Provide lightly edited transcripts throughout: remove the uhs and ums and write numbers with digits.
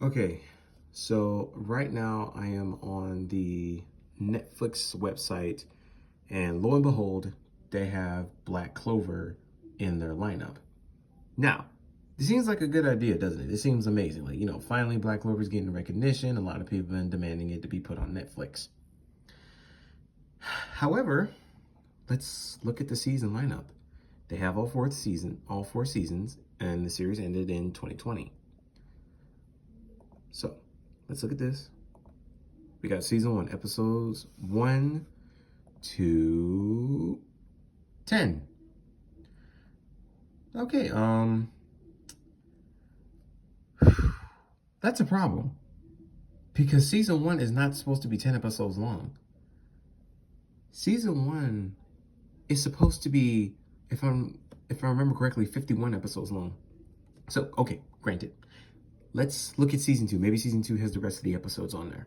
Okay, so right now I am on the Netflix website, and lo and behold, they have Black Clover in their lineup. Now, it seems like a good idea, doesn't it? It seems amazing. Like, finally Black Clover is getting recognition. A lot of people have been demanding it to be put on Netflix. However, let's look at the season lineup. They have all four seasons, and the series ended in 2020. So, let's look at this. We got season 1, episodes 1 to 10. Okay, that's a problem because season 1 is not supposed to be 10 episodes long. Season 1 is supposed to be, if I remember correctly, 51 episodes long. So, okay, granted. Let's look at season 2. Maybe season 2 has the rest of the episodes on there.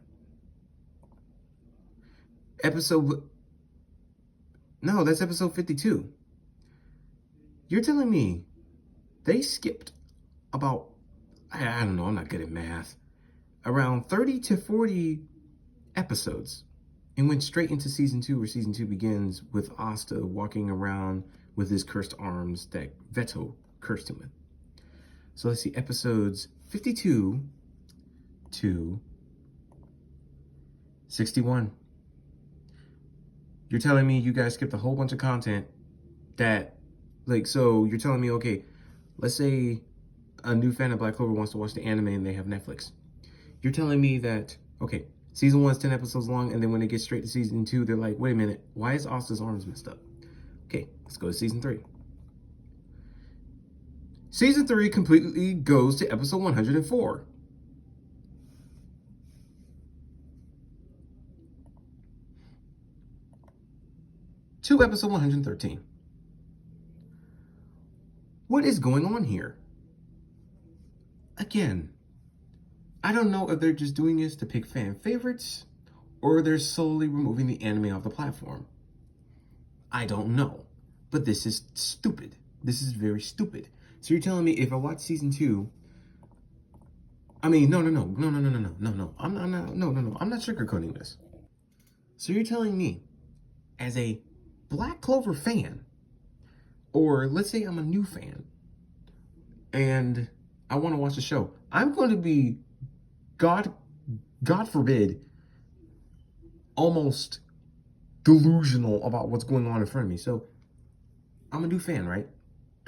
No, that's episode 52. You're telling me they skipped about, I don't know, I'm not good at math, around 30 to 40 episodes and went straight into season 2, where season 2 begins with Asta walking around with his cursed arms that Veto cursed him with. So let's see, episodes 52 to 61. You're telling me you guys skipped a whole bunch of content that, so you're telling me, okay, let's say a new fan of Black Clover wants to watch the anime and they have Netflix. You're telling me that, okay, season 1 is 10 episodes long, and then when they get straight to season 2, they're like, wait a minute, why is Asta's arms messed up? Okay, let's go to season 3. Season 3 completely goes to episode 104. To episode 113. What is going on here? Again, I don't know if they're just doing this to pick fan favorites or they're solely removing the anime off the platform. I don't know, but this is stupid. This is very stupid. So you're telling me if I watch season 2, no. I'm not sugarcoating this. So you're telling me, as a Black Clover fan, or let's say I'm a new fan, and I want to watch the show, I'm going to be, God forbid, almost delusional about what's going on in front of me. So I'm a new fan, right?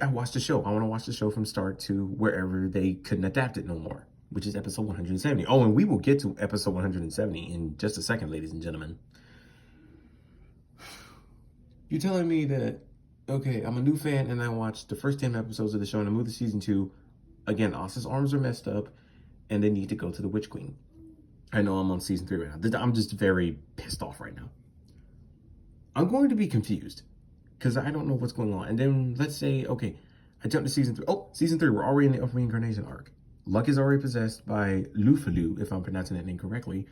I watched the show. I want to watch the show from start to wherever they couldn't adapt it no more, which is episode 170. Oh, and we will get to episode 170 in just a second, ladies and gentlemen. You're telling me that, okay, I'm a new fan and I watched the first 10 episodes of the show and I moved to season 2. Again, Asta's arms are messed up and they need to go to the Witch Queen. I know I'm on season 3 right now. I'm just very pissed off right now. I'm going to be confused because I don't know what's going on. And then let's say, okay, I jump to season 3. Oh, season 3, we're already in the reincarnation arc. Luck is already possessed by Lufalu, if I'm pronouncing that name correctly,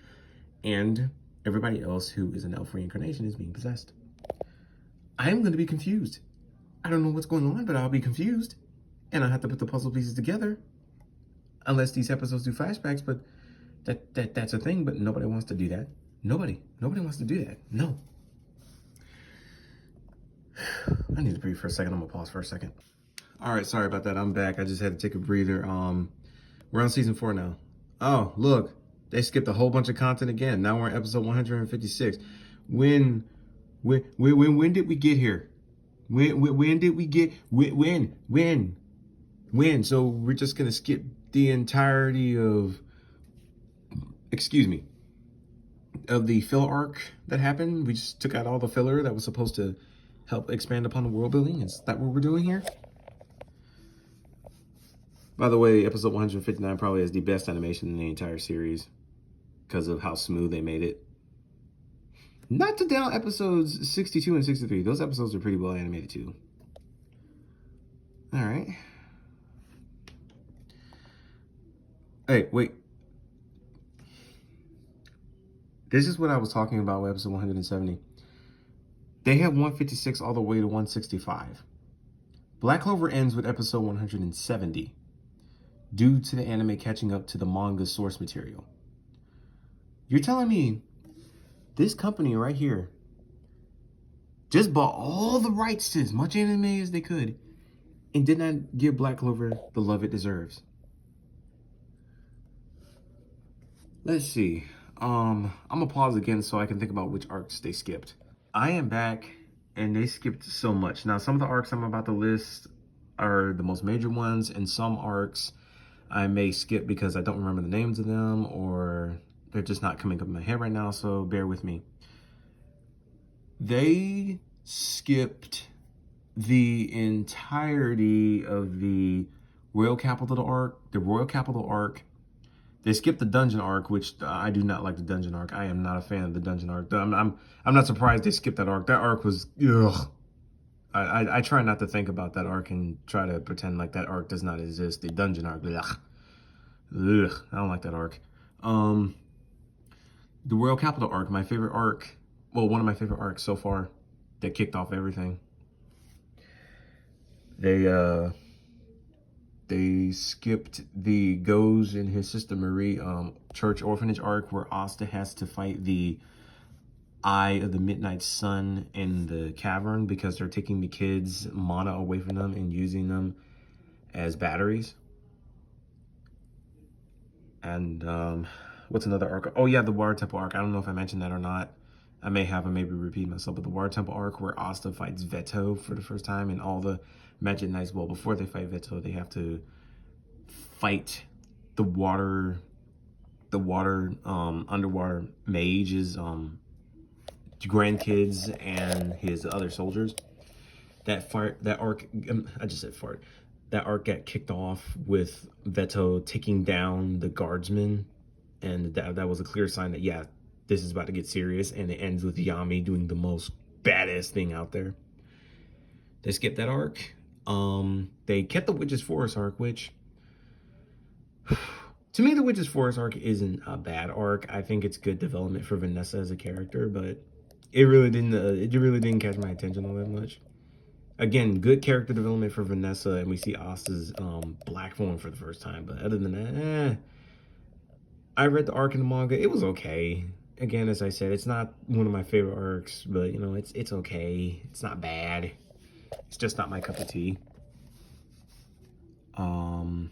and everybody else who is an elf reincarnation is being possessed. I'm going to be confused. I don't know what's going on, but I'll be confused. And I have to put the puzzle pieces together. Unless these episodes do flashbacks, but that's a thing, but nobody wants to do that. Nobody wants to do that. No. I need to breathe for a second. I'm gonna pause for a second. All right, sorry about that. I'm back. I just had to take a breather. We're on season 4 now. Oh, look, they skipped a whole bunch of content again. Now we're on episode 156. When did we get here? When did we get when? So we're just gonna skip the entirety of, of the filler arc that happened. We just took out all the filler that was supposed to help expand upon the world building. Is that what we're doing here? By the way, episode 159 probably has the best animation in the entire series because of how smooth they made it. Not to down episodes 62 and 63. Those episodes are pretty well animated too. All right. Hey, wait. This is what I was talking about with episode 170. They have 156 all the way to 165. Black Clover ends with episode 170. due to the anime catching up to the manga source material. You're telling me this company right here just bought all the rights to as much anime as they could and did not give Black Clover the love it deserves? Let's see. I'm gonna pause again so I can think about which arcs they skipped. I am back, and they skipped so much. Now, some of the arcs I'm about to list are the most major ones, and some arcs I may skip because I don't remember the names of them, or they're just not coming up in my head right now, so bear with me. They skipped the entirety of the Royal Capital arc, They skipped the dungeon arc, which I do not like the dungeon arc. I am not a fan of the dungeon arc. I'm not surprised they skipped that arc. That arc was ugh. I try not to think about that arc and try to pretend like that arc does not exist. The dungeon arc, ugh. Ugh, I don't like that arc. The Royal Capital arc, my favorite arc. Well, one of my favorite arcs so far. That kicked off everything. They skipped the Goes and his sister Marie church orphanage arc where Asta has to fight the Eye of the Midnight Sun in the cavern because they're taking the kids' mana away from them and using them as batteries. And what's another arc? Oh yeah, the Water Temple arc. I don't know if I mentioned that or not. I may have, and maybe repeat myself, but the Water Temple arc where Asta fights Veto for the first time, and all the Magic Knights. Well, before they fight Veto, they have to fight the underwater mage's grandkids and his other soldiers. That arc, I just said fart. That arc got kicked off with Veto taking down the guardsmen, and that was a clear sign that, yeah, this is about to get serious, and it ends with Yami doing the most badass thing out there. They skipped that arc. They kept the Witch's Forest arc, which, to me, the Witch's Forest arc isn't a bad arc. I think it's good development for Vanessa as a character, but it really didn't catch my attention all that much. Again, good character development for Vanessa, and we see Asta's black form for the first time. But other than that, I read the arc in the manga. It was okay. Again, as I said, it's not one of my favorite arcs, but you know, it's okay. It's not bad. It's just not my cup of tea. Oh,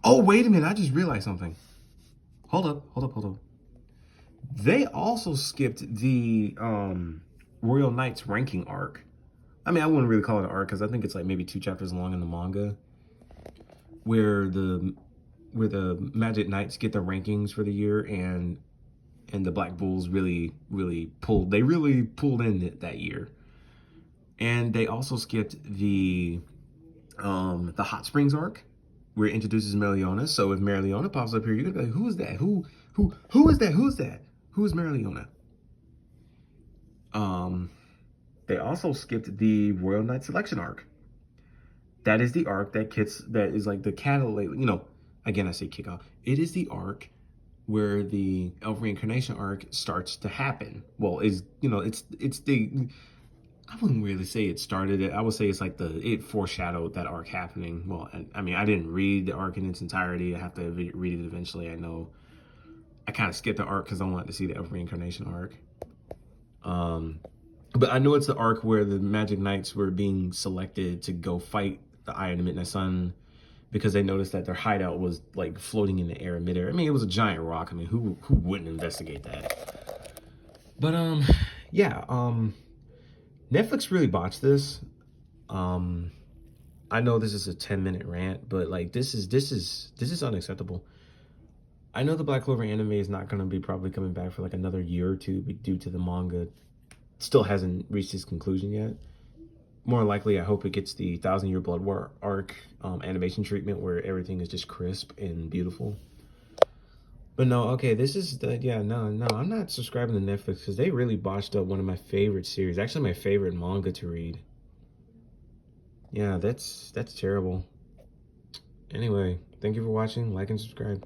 wait a minute. I just realized something. Hold up. They also skipped the Royal Knights ranking arc. I mean, I wouldn't really call it an arc because I think it's like maybe 2 chapters long in the manga, where the Magic Knights get the rankings for the year, and the Black Bulls really pulled in that year. And they also skipped the Hot Springs arc, where it introduces Marileona. So if Marileona pops up here, you're gonna be like, who is that? Who is that? Who's that? Who is Marileona? They also skipped the Royal Knight selection arc. That is the arc that is like the catalyst, you know, again, I say kickoff. It is the arc where the Elf Reincarnation arc starts to happen. Well, it's the, I wouldn't really say it started it. I would say it's like it foreshadowed that arc happening. Well, I mean, I didn't read the arc in its entirety. I have to read it eventually. I know I kind of skipped the arc because I wanted to see the Elf Reincarnation arc. But I know it's the arc where the Magic Knights were being selected to go fight the Eye of the Midnight Sun because they noticed that their hideout was like floating in the air midair. I mean, it was a giant rock. I mean, who wouldn't investigate that? But yeah, Netflix really botched this. I know this is a 10-minute rant, but like this is unacceptable. I know the Black Clover anime is not going to be probably coming back for like another year or two due to the manga still hasn't reached its conclusion yet. More likely, I hope it gets the 1,000-Year Blood War arc animation treatment where everything is just crisp and beautiful. But no, okay, this is no, I'm not subscribing to Netflix because they really botched up one of my favorite series. Actually, my favorite manga to read. Yeah, that's terrible. Anyway, thank you for watching. Like and subscribe.